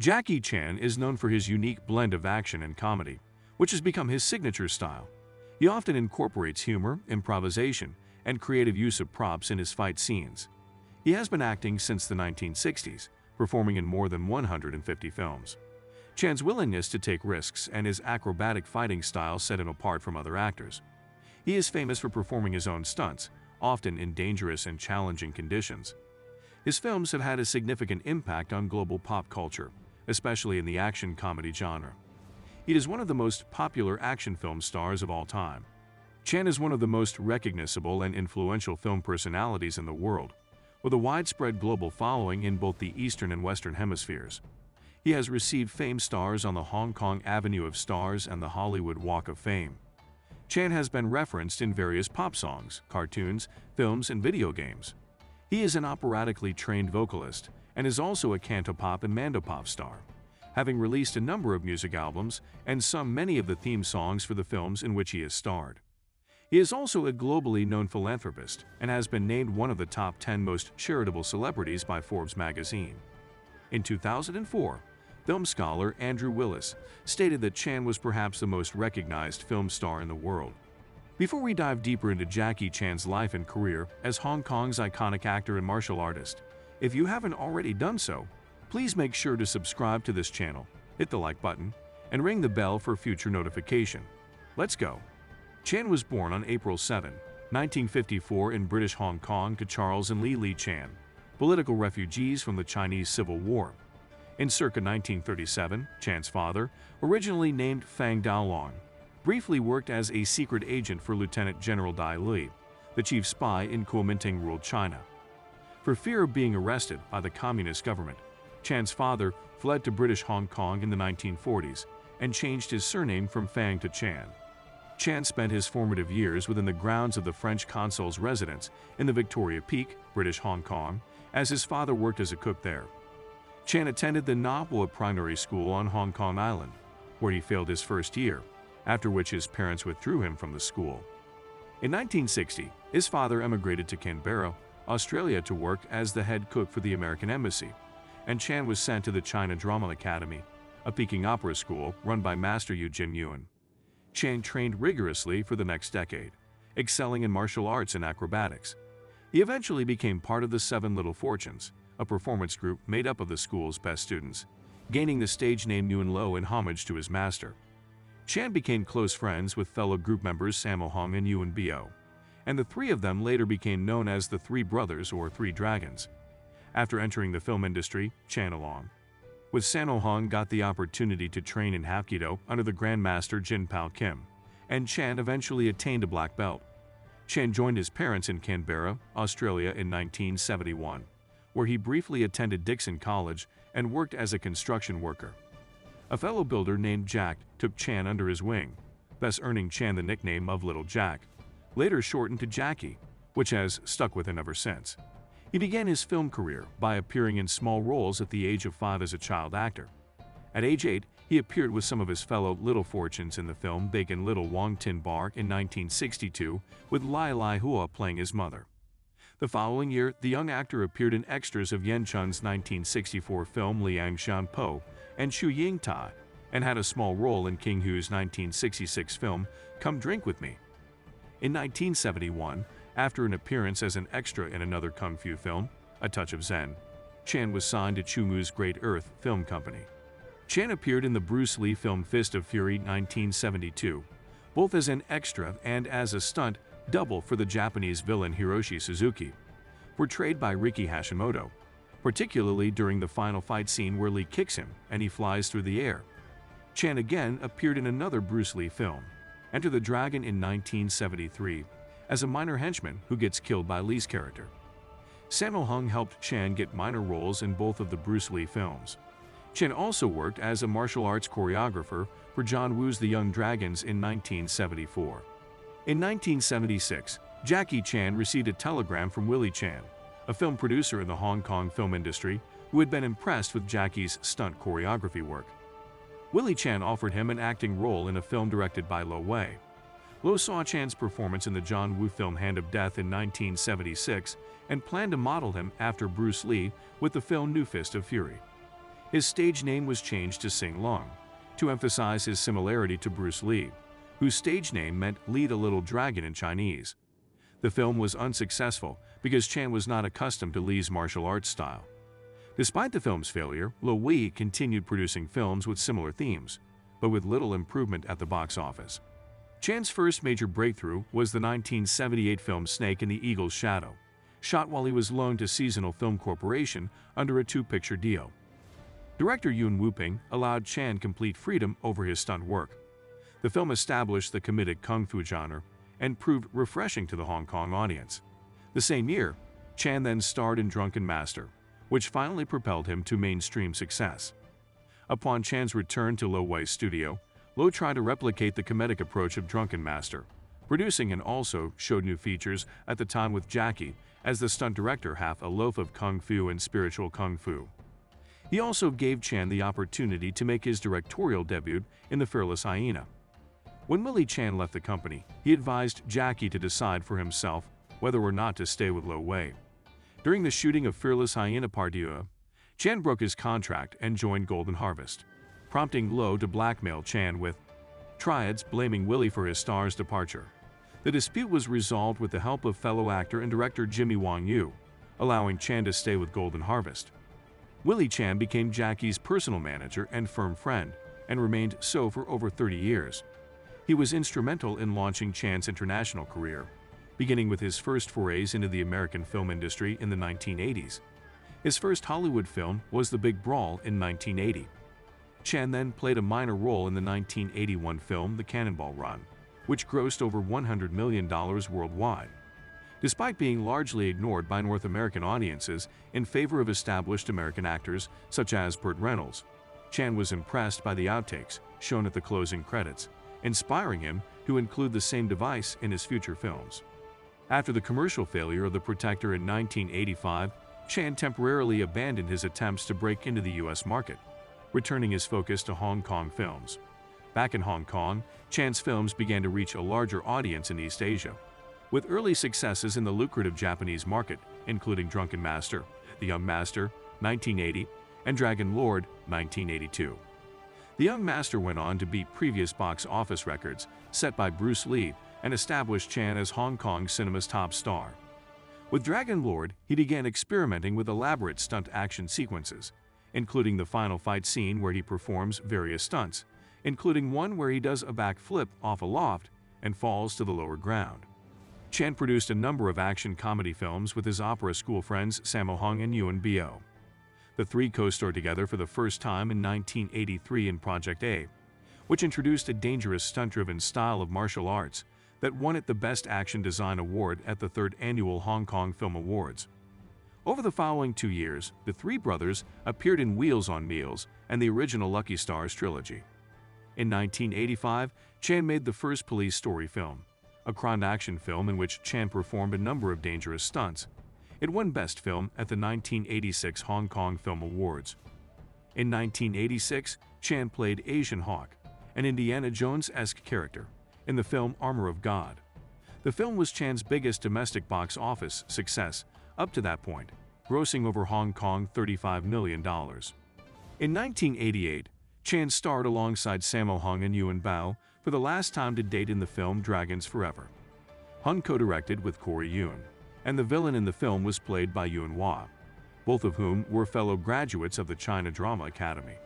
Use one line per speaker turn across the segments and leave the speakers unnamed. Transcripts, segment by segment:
Jackie Chan is known for his unique blend of action and comedy, which has become his signature style. He often incorporates humor, improvisation, and creative use of props in his fight scenes. He has been acting since the 1960s, performing in more than 150 films. Chan's willingness to take risks and his acrobatic fighting style set him apart from other actors. He is famous for performing his own stunts, often in dangerous and challenging conditions. His films have had a significant impact on global pop culture, especially in the action comedy genre. He is one of the most popular action film stars of all time. Chan is one of the most recognizable and influential film personalities in the world, with a widespread global following in both the Eastern and Western hemispheres. He has received famed stars on the Hong Kong Avenue of Stars and the Hollywood Walk of Fame. Chan has been referenced in various pop songs, cartoons, films, and video games. He is an operatically trained vocalist and is also a cantopop and mandopop star, having released a number of music albums and sung many of the theme songs for the films in which he has starred. He is also a globally known philanthropist and has been named one of the top 10 most charitable celebrities by Forbes magazine. In 2004, film scholar Andrew Willis stated that Chan was perhaps the most recognized film star in the world. Before we dive deeper into Jackie Chan's life and career as Hong Kong's iconic actor and martial artist, if you haven't already done so, please make sure to subscribe to this channel, hit the like button, and ring the bell for future notification. Let's go! Chan was born on April 7, 1954 in British Hong Kong to Charles and Lee Chan, political refugees from the Chinese Civil War. In circa 1937, Chan's father, originally named Fang Daolong, briefly worked as a secret agent for Lieutenant General Dai Li, the chief spy in Kuomintang-ruled China. For fear of being arrested by the communist government, Chan's father fled to British Hong Kong in the 1940s and changed his surname from Fang to Chan. Chan spent his formative years within the grounds of the French consul's residence in the Victoria Peak, British Hong Kong, as his father worked as a cook there. Chan attended the Na Pua Primary School on Hong Kong Island, where he failed his first year, after which his parents withdrew him from the school. In 1960, his father emigrated to Canberra, Australia to work as the head cook for the American Embassy, and Chan was sent to the China Drama Academy, a Peking opera school run by Master Yu Jin Yuan. Chan trained rigorously for the next decade, excelling in martial arts and acrobatics. He eventually became part of the Seven Little Fortunes, a performance group made up of the school's best students, gaining the stage name Nguyen Lo in homage to his master. Chan became close friends with fellow group members Sammo Hung and Yuan Bio, and the three of them later became known as the Three Brothers or Three Dragons. After entering the film industry, Chan along with Sammo Hung got the opportunity to train in Hapkido under the Grandmaster Jin Pao Kim, and Chan eventually attained a black belt. Chan joined his parents in Canberra, Australia in 1971, where he briefly attended Dixon College and worked as a construction worker. A fellow builder named Jack took Chan under his wing, thus earning Chan the nickname of Little Jack, later shortened to Jackie, which has stuck with him ever since. He began his film career by appearing in small roles at the age of 5 as a child actor. At age 8, he appeared with some of his fellow Little Fortunes in the film Big and Little Wong Tin Bark in 1962, with Lai Lai Hua playing his mother. The following year, the young actor appeared in extras of Yen Chun's 1964 film Liang Shan Po and Shu Ying Tai, and had a small role in King Hu's 1966 film Come Drink With Me. In 1971, after an appearance as an extra in another Kung Fu film, A Touch of Zen, Chan was signed to Chumu's Great Earth Film Company. Chan appeared in the Bruce Lee film Fist of Fury 1972, both as an extra and as a stunt double for the Japanese villain Hiroshi Suzuki, portrayed by Riki Hashimoto, particularly during the final fight scene where Lee kicks him and he flies through the air. Chan again appeared in another Bruce Lee film, Enter the Dragon in 1973, as a minor henchman who gets killed by Lee's character. Sammo Hung helped Chan get minor roles in both of the Bruce Lee films. Chan also worked as a martial arts choreographer for John Woo's The Young Dragons in 1974. In 1976, Jackie Chan received a telegram from Willie Chan, a film producer in the Hong Kong film industry who had been impressed with Jackie's stunt choreography work. Willie Chan offered him an acting role in a film directed by Lo Wei. Lo saw Chan's performance in the John Woo film Hand of Death in 1976 and planned to model him after Bruce Lee with the film New Fist of Fury. His stage name was changed to Sing Long, to emphasize his similarity to Bruce Lee, whose stage name meant lead a little dragon in Chinese. The film was unsuccessful because Chan was not accustomed to Lee's martial arts style. Despite the film's failure, Lo Wei continued producing films with similar themes, but with little improvement at the box office. Chan's first major breakthrough was the 1978 film Snake in the Eagle's Shadow, shot while he was loaned to Seasonal Film Corporation under a two-picture deal. Director Yuen Woo-ping allowed Chan complete freedom over his stunt work. The film established the comedic kung fu genre and proved refreshing to the Hong Kong audience. The same year, Chan then starred in Drunken Master, which finally propelled him to mainstream success. Upon Chan's return to Lo Wei's studio, Lo tried to replicate the comedic approach of Drunken Master, producing and also showed new features at the time with Jackie as the stunt director, half a loaf of kung fu and spiritual kung fu. He also gave Chan the opportunity to make his directorial debut in The Fearless Hyena. When Willie Chan left the company, he advised Jackie to decide for himself whether or not to stay with Lo Wei. During the shooting of Fearless Hyena Part 2, Chan broke his contract and joined Golden Harvest, prompting Lo to blackmail Chan with triads, blaming Willie for his star's departure. The dispute was resolved with the help of fellow actor and director Jimmy Wong Yu, allowing Chan to stay with Golden Harvest. Willie Chan became Jackie's personal manager and firm friend, and remained so for over 30 years. He was instrumental in launching Chan's international career, beginning with his first forays into the American film industry in the 1980s. His first Hollywood film was The Big Brawl in 1980. Chan then played a minor role in the 1981 film The Cannonball Run, which grossed over $100 million worldwide. Despite being largely ignored by North American audiences in favor of established American actors such as Burt Reynolds, Chan was impressed by the outtakes shown at the closing credits, inspiring him to include the same device in his future films. After the commercial failure of The Protector in 1985, Chan temporarily abandoned his attempts to break into the U.S. market, returning his focus to Hong Kong films. Back in Hong Kong, Chan's films began to reach a larger audience in East Asia, with early successes in the lucrative Japanese market, including Drunken Master, The Young Master, 1980, and Dragon Lord, 1982. The Young Master went on to beat previous box office records set by Bruce Lee and established Chan as Hong Kong cinema's top star. With Dragon Lord, he began experimenting with elaborate stunt action sequences, including the final fight scene where he performs various stunts, including one where he does a backflip off a loft and falls to the lower ground. Chan produced a number of action comedy films with his opera school friends Sammo Hung and Yuen Bo. The three co-starred together for the first time in 1983 in Project A, which introduced a dangerous stunt-driven style of martial arts that won it the Best Action Design Award at the 3rd Annual Hong Kong Film Awards. Over the following 2 years, the three brothers appeared in Wheels on Meals and the original Lucky Stars trilogy. In 1985, Chan made the first police story film, a crime action film in which Chan performed a number of dangerous stunts. It won Best Film at the 1986 Hong Kong Film Awards. In 1986, Chan played Asian Hawk, an Indiana Jones-esque character, in the film Armor of God. The film was Chan's biggest domestic box office success up to that point, grossing over Hong Kong $35 million. In 1988, Chan starred alongside Sammo Hung and Yuen Bo for the last time to date in the film Dragons Forever. Hung co-directed with Corey Yuen, and the villain in the film was played by Yuen Wah, both of whom were fellow graduates of the China Drama Academy.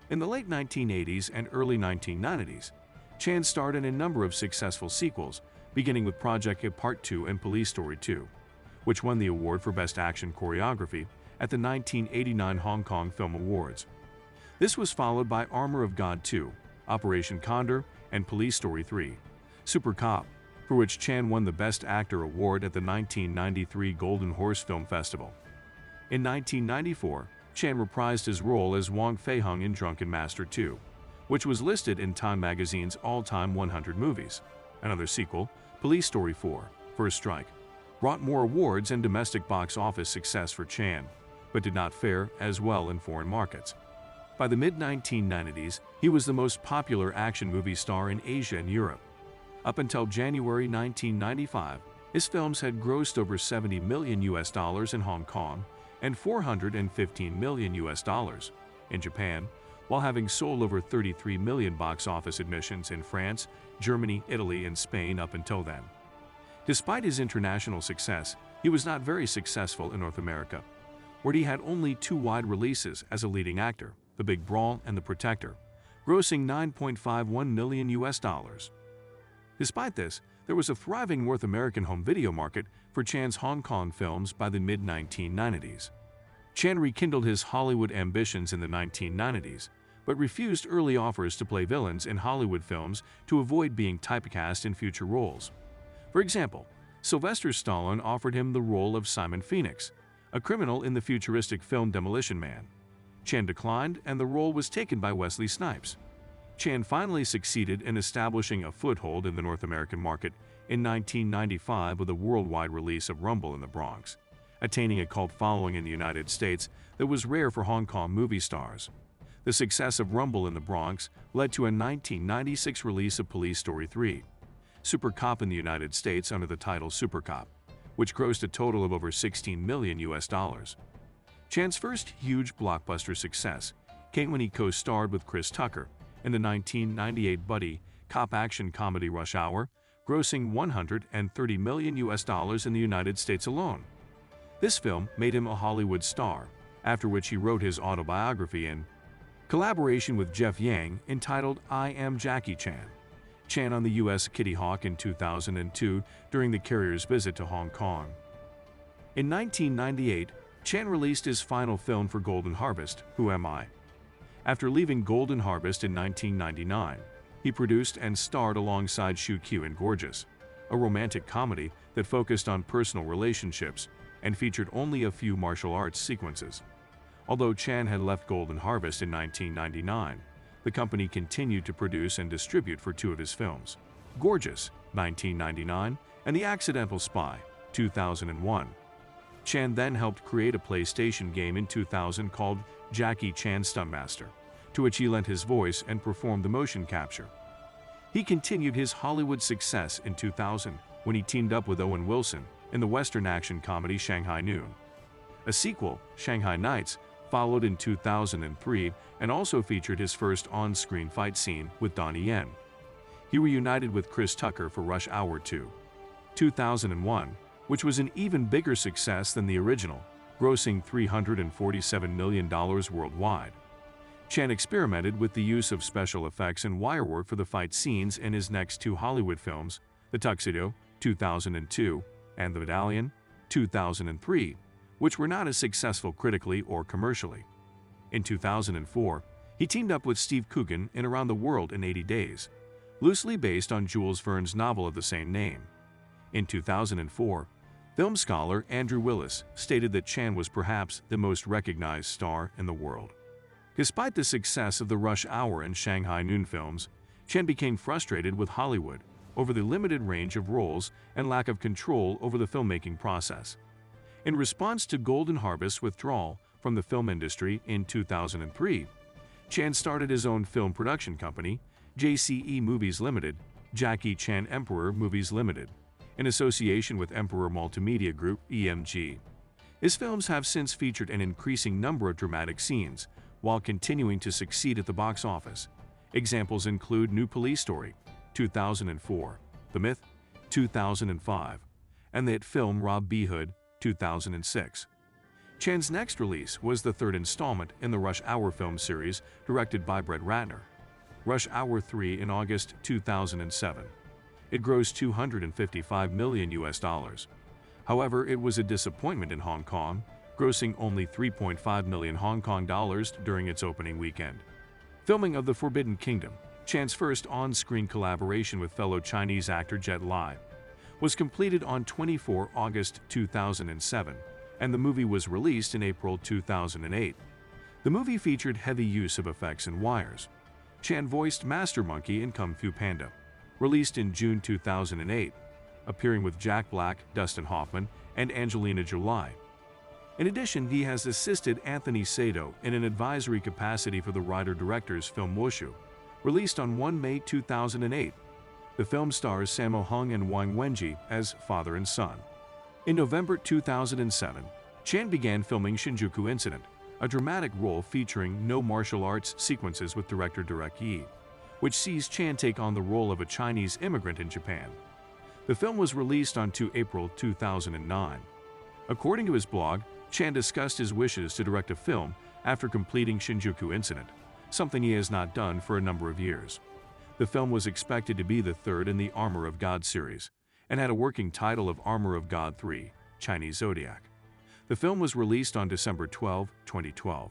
In the late 1980s and early 1990s, Chan starred in a number of successful sequels, beginning with Project A Part 2 and Police Story 2, which won the award for Best Action Choreography at the 1989 Hong Kong Film Awards. This was followed by Armor of God 2, Operation Condor, and Police Story 3, Super Cop, for which Chan won the Best Actor award at the 1993 Golden Horse Film Festival. In 1994, Chan reprised his role as Wong Fei-hung in Drunken Master 2, which was listed in Time magazine's all-time 100 movies. Another sequel, Police Story 4: First Strike, brought more awards and domestic box office success for Chan, but did not fare as well in foreign markets. By the mid-1990s, he was the most popular action movie star in Asia and Europe. Up until January 1995, his films had grossed over $70 million in Hong Kong and $415 million in Japan, while having sold over 33 million box office admissions in France, Germany, Italy, and Spain up until then. Despite his international success, he was not very successful in North America, where he had only two wide releases as a leading actor, The Big Brawl and The Protector, grossing $9.51 million. Despite this, there was a thriving North American home video market for Chan's Hong Kong films by the mid-1990s. Chan rekindled his Hollywood ambitions in the 1990s, but refused early offers to play villains in Hollywood films to avoid being typecast in future roles. For example, Sylvester Stallone offered him the role of Simon Phoenix, a criminal in the futuristic film Demolition Man. Chan declined, and the role was taken by Wesley Snipes. Chan finally succeeded in establishing a foothold in the North American market in 1995 with a worldwide release of Rumble in the Bronx, attaining a cult following in the United States that was rare for Hong Kong movie stars. The success of Rumble in the Bronx led to a 1996 release of Police Story 3: Super Cop in the United States under the title Super Cop, which grossed a total of over $16 million. Chan's first huge blockbuster success came when he co-starred with Chris Tucker in the 1998 buddy cop action comedy Rush Hour, grossing $130 million in the United States alone. This film made him a Hollywood star, after which he wrote his autobiography in collaboration with Jeff Yang entitled I Am Jackie Chan. Chan on the U.S. Kitty Hawk in 2002 during the carrier's visit to Hong Kong. In 1998, Chan released his final film for Golden Harvest, Who Am I? After leaving Golden Harvest in 1999, he produced and starred alongside Shu Q in Gorgeous, a romantic comedy that focused on personal relationships and featured only a few martial arts sequences. Although Chan had left Golden Harvest in 1999, the company continued to produce and distribute for two of his films, Gorgeous, 1999, and The Accidental Spy, 2001. Chan then helped create a PlayStation game in 2000 called Jackie Chan Stuntmaster, to which he lent his voice and performed the motion capture. He continued his Hollywood success in 2000 when he teamed up with Owen Wilson in the Western action comedy Shanghai Noon. A sequel, Shanghai Nights, followed in 2003 and also featured his first on-screen fight scene with Donnie Yen. He reunited with Chris Tucker for Rush Hour 2, 2001, which was an even bigger success than the original, grossing $347 million worldwide. Chan experimented with the use of special effects and wirework for the fight scenes in his next two Hollywood films, The Tuxedo, 2002, and The Medallion, 2003, which were not as successful critically or commercially. In 2004, he teamed up with Steve Coogan in Around the World in 80 Days, loosely based on Jules Verne's novel of the same name. In 2004, film scholar Andrew Willis stated that Chan was perhaps the most recognized star in the world. Despite the success of the Rush Hour and Shanghai Noon films, Chan became frustrated with Hollywood over the limited range of roles and lack of control over the filmmaking process. In response to Golden Harvest's withdrawal from the film industry in 2003, Chan started his own film production company, JCE Movies Limited, Jackie Chan Emperor Movies Limited, in association with Emperor Multimedia Group (EMG). His films have since featured an increasing number of dramatic scenes, while continuing to succeed at the box office. Examples include New Police Story, 2004, The Myth, 2005, and the hit film Rob B. Hood, 2006. Chan's next release was the third installment in the Rush Hour film series directed by Brett Ratner, Rush Hour 3 in August 2007. It grossed $255 million. However, it was a disappointment in Hong Kong, grossing only 3.5 million Hong Kong dollars during its opening weekend. Filming of The Forbidden Kingdom, Chan's first on-screen collaboration with fellow Chinese actor Jet Li, was completed on 24 August 2007, and the movie was released in April 2008. The movie featured heavy use of effects and wires. Chan voiced Master Monkey in Kung Fu Panda, released in June 2008, appearing with Jack Black, Dustin Hoffman, and Angelina Jolie. In addition, he has assisted Anthony Sato in an advisory capacity for the writer-director's film Wushu, released on 1 May 2008. The film stars Sammo Hung and Wang Wenji as father and son. In November 2007, Chan began filming Shinjuku Incident, a dramatic role featuring no martial arts sequences with director Derek Yi, which sees Chan take on the role of a Chinese immigrant in Japan. The film was released on 2 April 2009. According to his blog, Chan discussed his wishes to direct a film after completing Shinjuku Incident, something he has not done for a number of years. The film was expected to be the third in the Armor of God series, and had a working title of Armor of God 3, Chinese Zodiac. The film was released on December 12, 2012.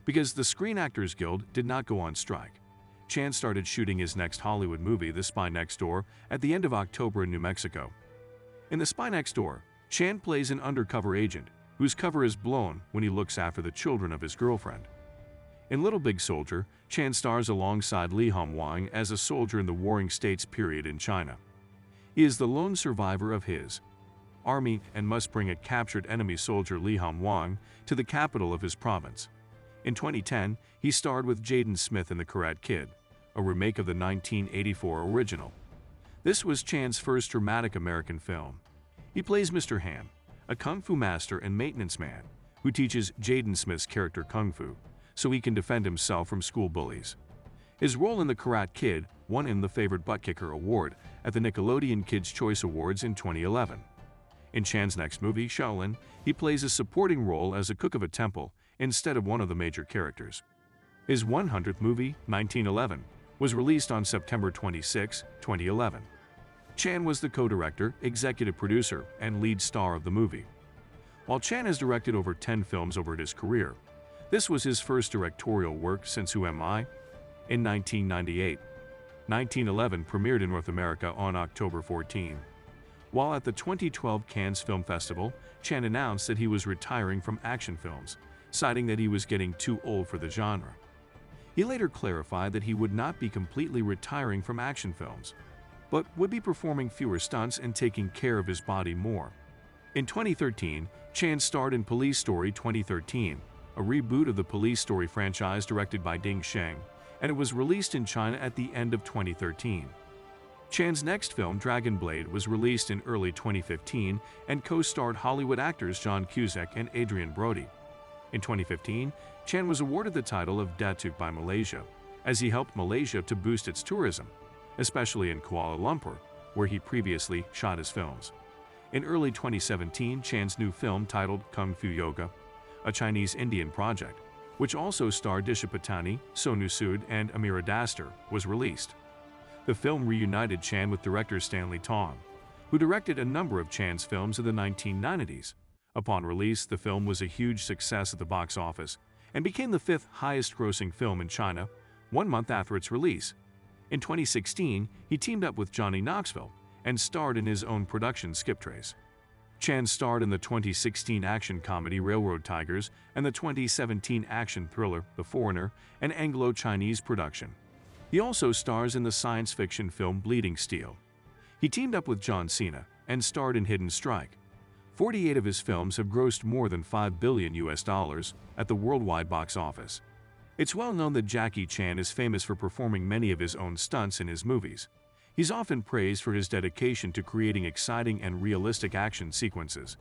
Because the Screen Actors Guild did not go on strike, Chan started shooting his next Hollywood movie, The Spy Next Door, at the end of October in New Mexico. In The Spy Next Door, Chan plays an undercover agent whose cover is blown when he looks after the children of his girlfriend. In Little Big Soldier, Chan stars alongside Li Hongwang as a soldier in the Warring States period in China. He is the lone survivor of his army and must bring a captured enemy soldier Li Hongwang to the capital of his province. In 2010, he starred with Jaden Smith in The Karate Kid, a remake of the 1984 original. This was Chan's first dramatic American film. He plays Mr. Han, a kung fu master and maintenance man who teaches Jaden Smith's character kung fu so he can defend himself from school bullies. His role in The Karate Kid won him the Favorite Butt Kicker award at the Nickelodeon Kids' Choice Awards in 2011. In Chan's next movie, Shaolin, he plays a supporting role as a cook of a temple instead of one of the major characters. His 100th movie, 1911, was released on September 26, 2011. Chan was the co-director, executive producer, and lead star of the movie. While Chan has directed over 10 films over his career, this was his first directorial work since Who Am I? In 1998. 1911 premiered in North America on October 14. While at the 2012 Cannes Film Festival, Chan announced that he was retiring from action films, citing that he was getting too old for the genre. He later clarified that he would not be completely retiring from action films, but would be performing fewer stunts and taking care of his body more. In 2013, Chan starred in Police Story 2013, a reboot of the Police Story franchise directed by Ding Sheng, and it was released in China at the end of 2013. Chan's next film, Dragon Blade, was released in early 2015 and co-starred Hollywood actors John Cusack and Adrian Brody. In 2015, Chan was awarded the title of Datuk by Malaysia, as he helped Malaysia to boost its tourism, especially in Kuala Lumpur, where he previously shot his films. In early 2017, Chan's new film titled Kung Fu Yoga, a Chinese-Indian project, which also starred Disha Patani, Sonu Sood, and Amira Daster, was released. The film reunited Chan with director Stanley Tong, who directed a number of Chan's films in the 1990s. Upon release, the film was a huge success at the box office and became the fifth highest-grossing film in China 1 month after its release. In 2016, he teamed up with Johnny Knoxville and starred in his own production Skip Trace. Chan starred in the 2016 action comedy Railroad Tigers and the 2017 action thriller The Foreigner, an Anglo-Chinese production. He also stars in the science fiction film Bleeding Steel. He teamed up with John Cena and starred in Hidden Strike. 48 of his films have grossed more than $5 billion at the worldwide box office. It's well known that Jackie Chan is famous for performing many of his own stunts in his movies. He's often praised for his dedication to creating exciting and realistic action sequences,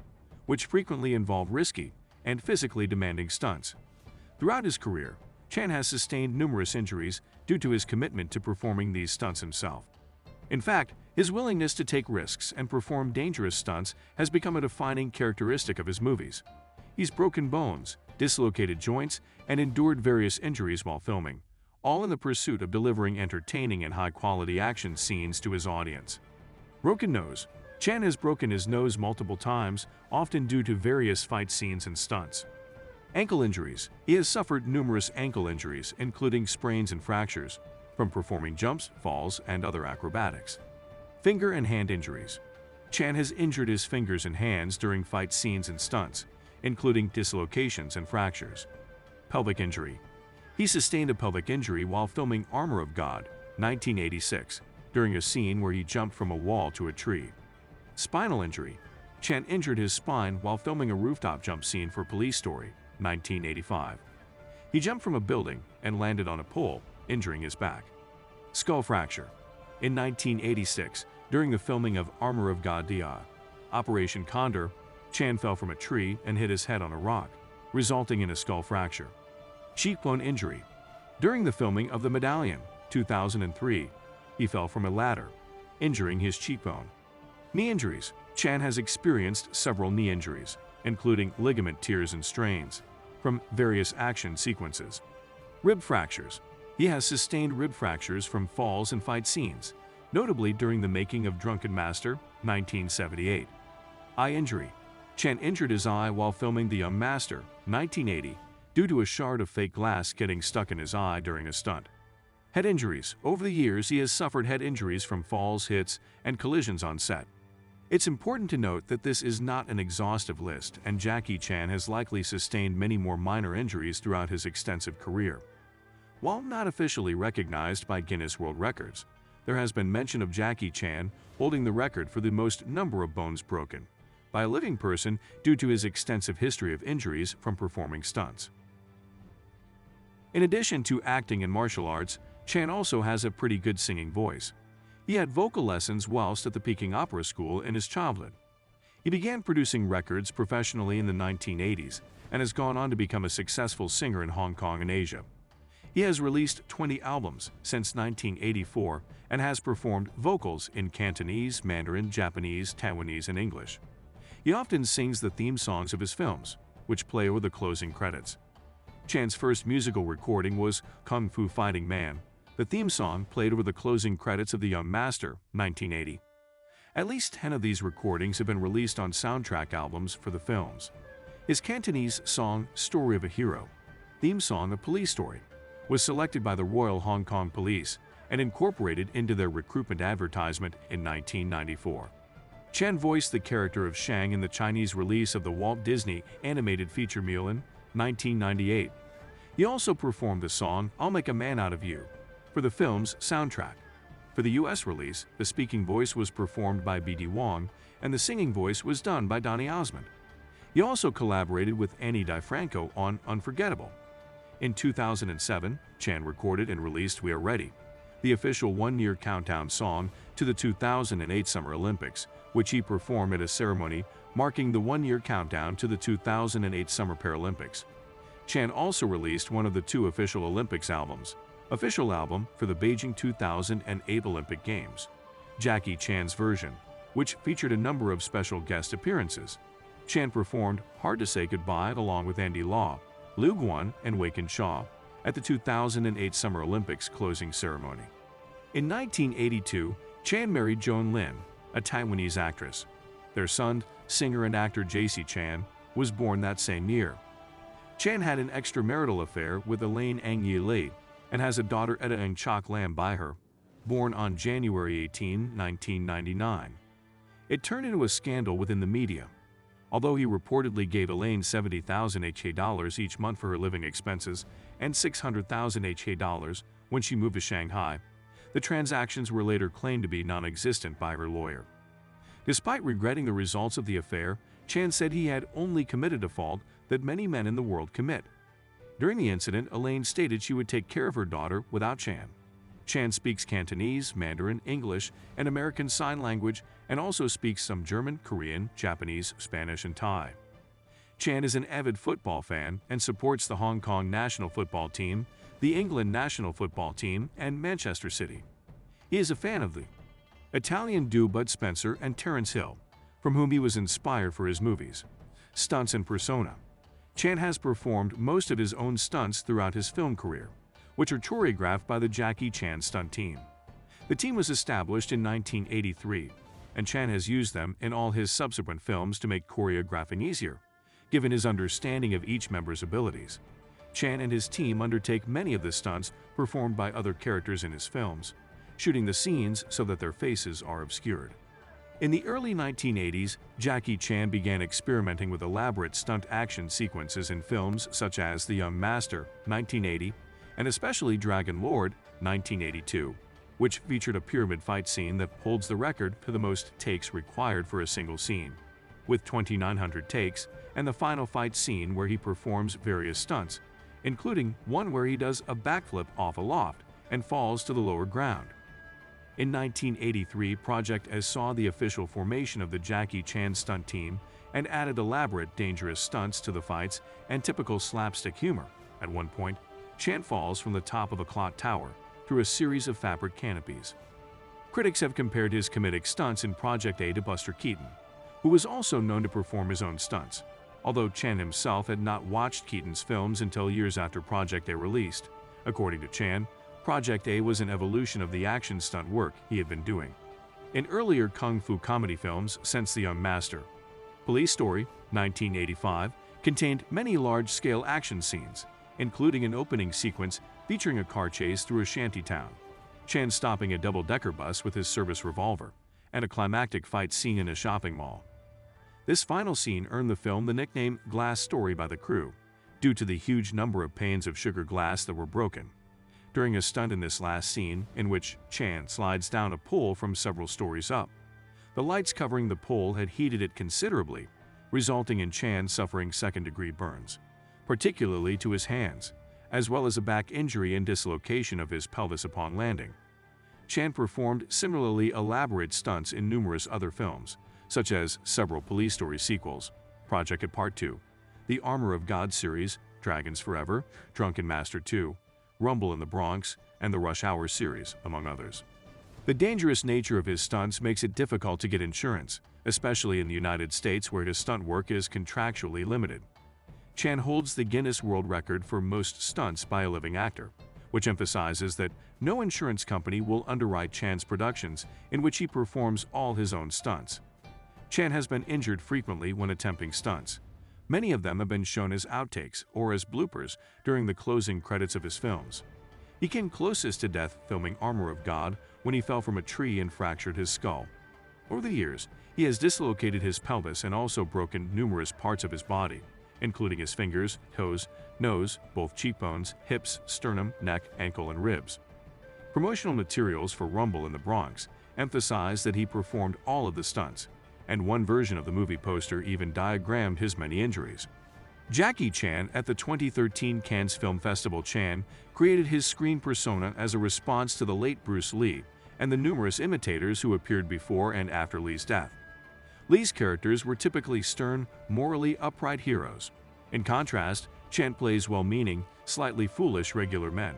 which frequently involve risky and physically demanding stunts. Throughout his career, Chan has sustained numerous injuries due to his commitment to performing these stunts himself. In fact, his willingness to take risks and perform dangerous stunts has become a defining characteristic of his movies. He's broken bones, dislocated joints, and endured various injuries while filming, all in the pursuit of delivering entertaining and high-quality action scenes to his audience. Broken nose. Chan has broken his nose multiple times, often due to various fight scenes and stunts. Ankle injuries. He has suffered numerous ankle injuries, including sprains and fractures, from performing jumps, falls, and other acrobatics. Finger and hand injuries. Chan has injured his fingers and hands during fight scenes and stunts, including dislocations and fractures. Pelvic injury. He sustained a pelvic injury while filming Armor of God, 1986, during a scene where he jumped from a wall to a tree. Spinal injury. Chan injured his spine while filming a rooftop jump scene for Police Story, 1985. He jumped from a building and landed on a pole, injuring his back. Skull fracture. In 1986, during the filming of Armor of God Dia, Operation Condor, Chan fell from a tree and hit his head on a rock, resulting in a skull fracture. Cheekbone injury. During the filming of The Medallion, 2003, he fell from a ladder, injuring his cheekbone. Knee injuries. Chan has experienced several knee injuries, including ligament tears and strains, from various action sequences. Rib fractures. He has sustained rib fractures from falls and fight scenes, notably during the making of Drunken Master, 1978. Eye injury. Chan injured his eye while filming The Young Master, 1980, due to a shard of fake glass getting stuck in his eye during a stunt. Head injuries. Over the years, he has suffered head injuries from falls, hits, and collisions on set. It's important to note that this is not an exhaustive list, and Jackie Chan has likely sustained many more minor injuries throughout his extensive career. While not officially recognized by Guinness World Records, there has been mention of Jackie Chan holding the record for the most number of bones broken by a living person due to his extensive history of injuries from performing stunts. In addition to acting and martial arts, Chan also has a pretty good singing voice. He had vocal lessons whilst at the Peking Opera School in his childhood. He began producing records professionally in the 1980s and has gone on to become a successful singer in Hong Kong and Asia. He has released 20 albums since 1984 and has performed vocals in Cantonese, Mandarin, Japanese, Taiwanese, and English. He often sings the theme songs of his films, which play over the closing credits. Chan's first musical recording was Kung Fu Fighting Man. The theme song played over the closing credits of The Young Master, 1980. At least 10 of these recordings have been released on soundtrack albums for the films. His Cantonese song, Story of a Hero, theme song of Police Story, was selected by the Royal Hong Kong Police and incorporated into their recruitment advertisement in 1994. Chan voiced the character of Shang in the Chinese release of the Walt Disney animated feature Mulan, 1998. He also performed the song I'll Make a Man Out of You for the film's soundtrack. For the US release, the speaking voice was performed by B.D. Wong and the singing voice was done by Donny Osmond. He also collaborated with Annie DiFranco on Unforgettable. In 2007, Chan recorded and released We Are Ready, the official one-year countdown song to the 2008 Summer Olympics, which he performed at a ceremony marking the one-year countdown to the 2008 Summer Paralympics. Chan also released one of the two official Olympics albums, official album for the Beijing 2008 Olympic Games, Jackie Chan's version, which featured a number of special guest appearances. Chan performed Hard to Say Goodbye along with Andy Lau, Liu Guan, and Wei Kin Shaw at the 2008 Summer Olympics closing ceremony. In 1982, Chan married Joan Lin, a Taiwanese actress. Their son, singer and actor J.C. Chan, was born that same year. Chan had an extramarital affair with Elaine Ang Yi Lee and has a daughter Etta Ng Chok Lam by her, born on January 18, 1999. It turned into a scandal within the media. Although he reportedly gave Elaine $70,000 each month for her living expenses and $600,000 when she moved to Shanghai, the transactions were later claimed to be non-existent by her lawyer. Despite regretting the results of the affair, Chan said he had only committed a fault that many men in the world commit. During the incident, Elaine stated she would take care of her daughter without Chan. Chan speaks Cantonese, Mandarin, English, and American Sign Language, and also speaks some German, Korean, Japanese, Spanish, and Thai. Chan is an avid football fan and supports the Hong Kong national football team, the England national football team, and Manchester City. He is a fan of the Italian duo Bud Spencer and Terence Hill, from whom he was inspired for his movies, stunts, and persona. Chan has performed most of his own stunts throughout his film career, which are choreographed by the Jackie Chan stunt team. The team was established in 1983, and Chan has used them in all his subsequent films to make choreographing easier, given his understanding of each member's abilities. Chan and his team undertake many of the stunts performed by other characters in his films, shooting the scenes so that their faces are obscured. In the early 1980s, Jackie Chan began experimenting with elaborate stunt action sequences in films such as The Young Master, 1980, and especially Dragon Lord, 1982, which featured a pyramid fight scene that holds the record for the most takes required for a single scene, with 2,900 takes, and the final fight scene where he performs various stunts, including one where he does a backflip off a loft and falls to the lower ground. In 1983, Project S saw the official formation of the Jackie Chan stunt team and added elaborate, dangerous stunts to the fights and typical slapstick humor. At one point, Chan falls from the top of a clock tower through a series of fabric canopies. Critics have compared his comedic stunts in Project A to Buster Keaton, who was also known to perform his own stunts, although Chan himself had not watched Keaton's films until years after Project A released. According to Chan, Project A was an evolution of the action stunt work he had been doing in earlier kung fu comedy films since The Young Master. Police Story, 1985, contained many large-scale action scenes, including an opening sequence featuring a car chase through a shanty town, Chan stopping a double-decker bus with his service revolver, and a climactic fight scene in a shopping mall. This final scene earned the film the nickname Glass Story by the crew, due to the huge number of panes of sugar glass that were broken. During a stunt in this last scene, in which Chan slides down a pole from several stories up, the lights covering the pole had heated it considerably, resulting in Chan suffering second-degree burns, particularly to his hands, as well as a back injury and dislocation of his pelvis upon landing. Chan performed similarly elaborate stunts in numerous other films, such as several Police Story sequels, Project A Part 2, the Armor of God series, Dragons Forever, Drunken Master 2, Rumble in the Bronx, and the Rush Hour series, among others. The dangerous nature of his stunts makes it difficult to get insurance, especially in the United States where his stunt work is contractually limited. Chan holds the Guinness World Record for most stunts by a living actor, which emphasizes that no insurance company will underwrite Chan's productions in which he performs all his own stunts. Chan has been injured frequently when attempting stunts. Many of them have been shown as outtakes or as bloopers during the closing credits of his films. He came closest to death filming Armor of God when he fell from a tree and fractured his skull. Over the years, he has dislocated his pelvis and also broken numerous parts of his body, including his fingers, toes, nose, both cheekbones, hips, sternum, neck, ankle, and ribs. Promotional materials for Rumble in the Bronx emphasize that he performed all of the stunts, and one version of the movie poster even diagrammed his many injuries. Jackie Chan at the 2013 Cannes Film Festival. Chan created his screen persona as a response to the late Bruce Lee and the numerous imitators who appeared before and after Lee's death. Lee's characters were typically stern, morally upright heroes. In contrast, Chan plays well-meaning, slightly foolish regular men,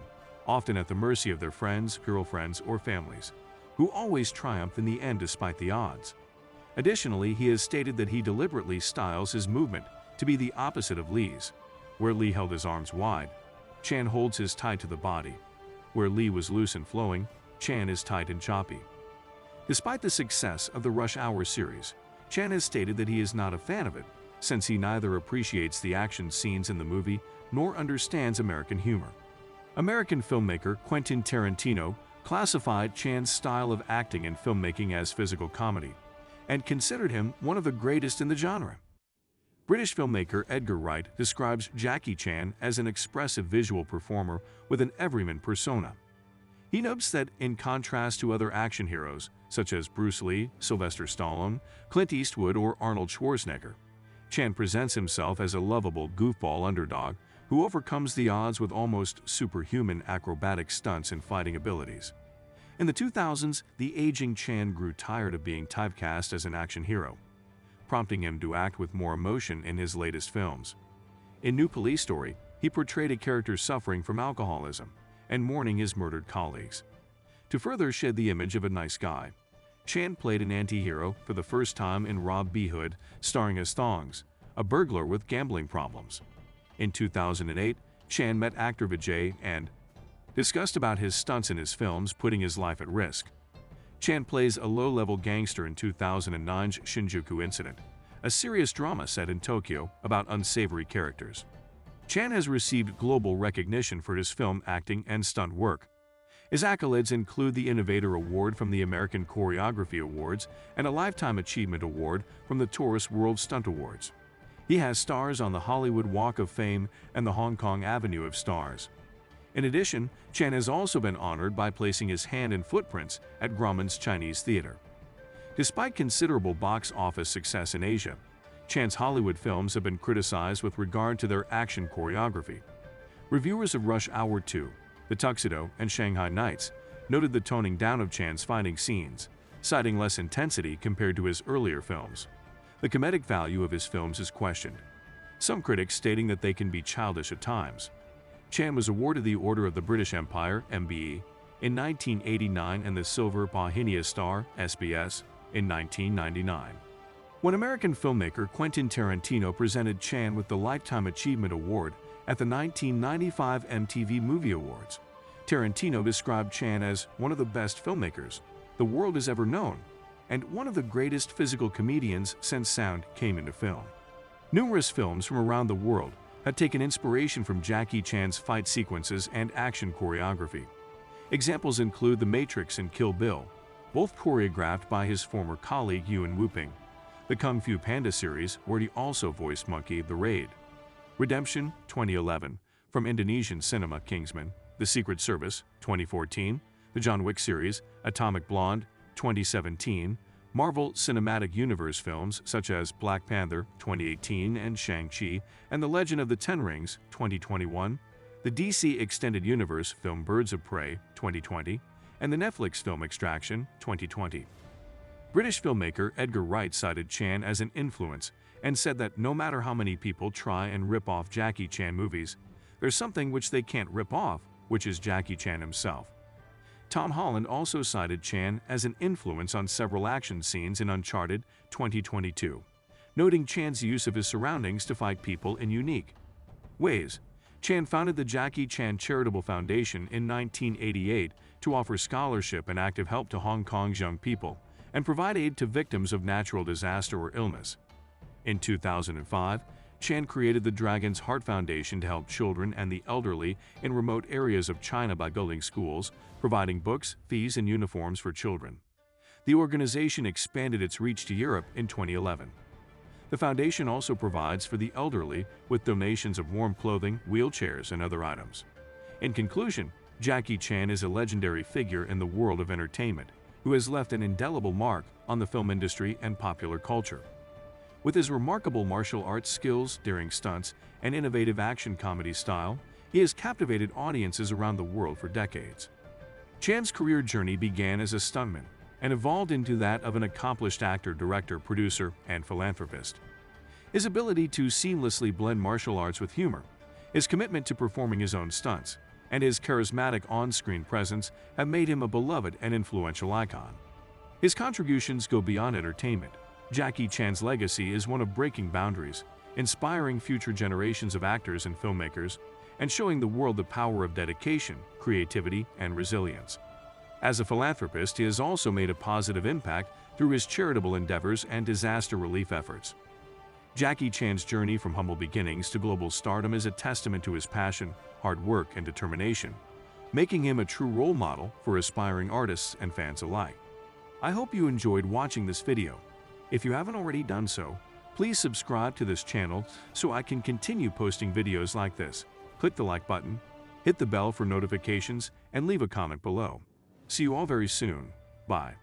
often at the mercy of their friends, girlfriends, or families, who always triumph in the end despite the odds. Additionally, he has stated that he deliberately styles his movement to be the opposite of Lee's. Where Lee held his arms wide, Chan holds his tight to the body. Where Lee was loose and flowing, Chan is tight and choppy. Despite the success of the Rush Hour series, Chan has stated that he is not a fan of it, since he neither appreciates the action scenes in the movie nor understands American humor. American filmmaker Quentin Tarantino classified Chan's style of acting and filmmaking as physical comedy, and considered him one of the greatest in the genre. British filmmaker Edgar Wright describes Jackie Chan as an expressive visual performer with an everyman persona. He notes that, in contrast to other action heroes, such as Bruce Lee, Sylvester Stallone, Clint Eastwood, or Arnold Schwarzenegger, Chan presents himself as a lovable goofball underdog who overcomes the odds with almost superhuman acrobatic stunts and fighting abilities. In the 2000s, the aging Chan grew tired of being typecast as an action hero, prompting him to act with more emotion in his latest films. In New Police Story, he portrayed a character suffering from alcoholism and mourning his murdered colleagues. To further shed the image of a nice guy, Chan played an anti-hero for the first time in Rob B. Hood, starring as Thongs, a burglar with gambling problems. In 2008, Chan met actor Vijay and discussed about his stunts in his films, putting his life at risk. Chan plays a low-level gangster in 2009's Shinjuku Incident, a serious drama set in Tokyo about unsavory characters. Chan has received global recognition for his film acting and stunt work. His accolades include the Innovator Award from the American Choreography Awards and a Lifetime Achievement Award from the Taurus World Stunt Awards. He has stars on the Hollywood Walk of Fame and the Hong Kong Avenue of Stars. In addition, Chan has also been honored by placing his hand and footprints at Grauman's Chinese Theater. Despite considerable box office success in Asia, Chan's Hollywood films have been criticized with regard to their action choreography. Reviewers of Rush Hour 2, The Tuxedo, and Shanghai Nights noted the toning down of Chan's fighting scenes, citing less intensity compared to his earlier films. The comedic value of his films is questioned, some critics stating that they can be childish at times. Chan was awarded the Order of the British Empire (MBE) in 1989 and the Silver Bauhinia Star (SBS) in 1999. When American filmmaker Quentin Tarantino presented Chan with the Lifetime Achievement Award at the 1995 MTV Movie Awards, Tarantino described Chan as one of the best filmmakers the world has ever known and one of the greatest physical comedians since sound came into film. Numerous films from around the world had taken inspiration from Jackie Chan's fight sequences and action choreography. Examples include The Matrix and Kill Bill, both choreographed by his former colleague Yuen Woo-ping, the Kung Fu Panda series, where he also voiced Monkey the Raid, Redemption 2011, from Indonesian cinema Kingsman, The Secret Service 2014, the John Wick series, Atomic Blonde 2017, Marvel Cinematic Universe films such as Black Panther 2018 and Shang-Chi and The Legend of the Ten Rings 2021, the DC Extended Universe film Birds of Prey 2020, and the Netflix film Extraction 2020. British filmmaker Edgar Wright cited Chan as an influence and said that no matter how many people try and rip off Jackie Chan movies, there's something which they can't rip off, which is Jackie Chan himself. Tom Holland also cited Chan as an influence on several action scenes in Uncharted 2022, noting Chan's use of his surroundings to fight people in unique ways. Chan founded the Jackie Chan Charitable Foundation in 1988 to offer scholarship and active help to Hong Kong's young people and provide aid to victims of natural disaster or illness. In 2005, Chan created the Dragon's Heart Foundation to help children and the elderly in remote areas of China by building schools, providing books, fees, and uniforms for children. The organization expanded its reach to Europe in 2011. The foundation also provides for the elderly with donations of warm clothing, wheelchairs, and other items. In conclusion, Jackie Chan is a legendary figure in the world of entertainment who has left an indelible mark on the film industry and popular culture. With his remarkable martial arts skills, daring stunts, and innovative action comedy style, he has captivated audiences around the world for decades. Chan's career journey began as a stuntman and evolved into that of an accomplished actor, director, producer, and philanthropist. His ability to seamlessly blend martial arts with humor, his commitment to performing his own stunts, and his charismatic on-screen presence have made him a beloved and influential icon. His contributions go beyond entertainment. Jackie Chan's legacy is one of breaking boundaries, inspiring future generations of actors and filmmakers, and showing the world the power of dedication, creativity, and resilience. As a philanthropist, he has also made a positive impact through his charitable endeavors and disaster relief efforts. Jackie Chan's journey from humble beginnings to global stardom is a testament to his passion, hard work, and determination, making him a true role model for aspiring artists and fans alike. I hope you enjoyed watching this video. If you haven't already done so, please subscribe to this channel so I can continue posting videos like this. Click the like button, hit the bell for notifications, and leave a comment below. See you all very soon. Bye.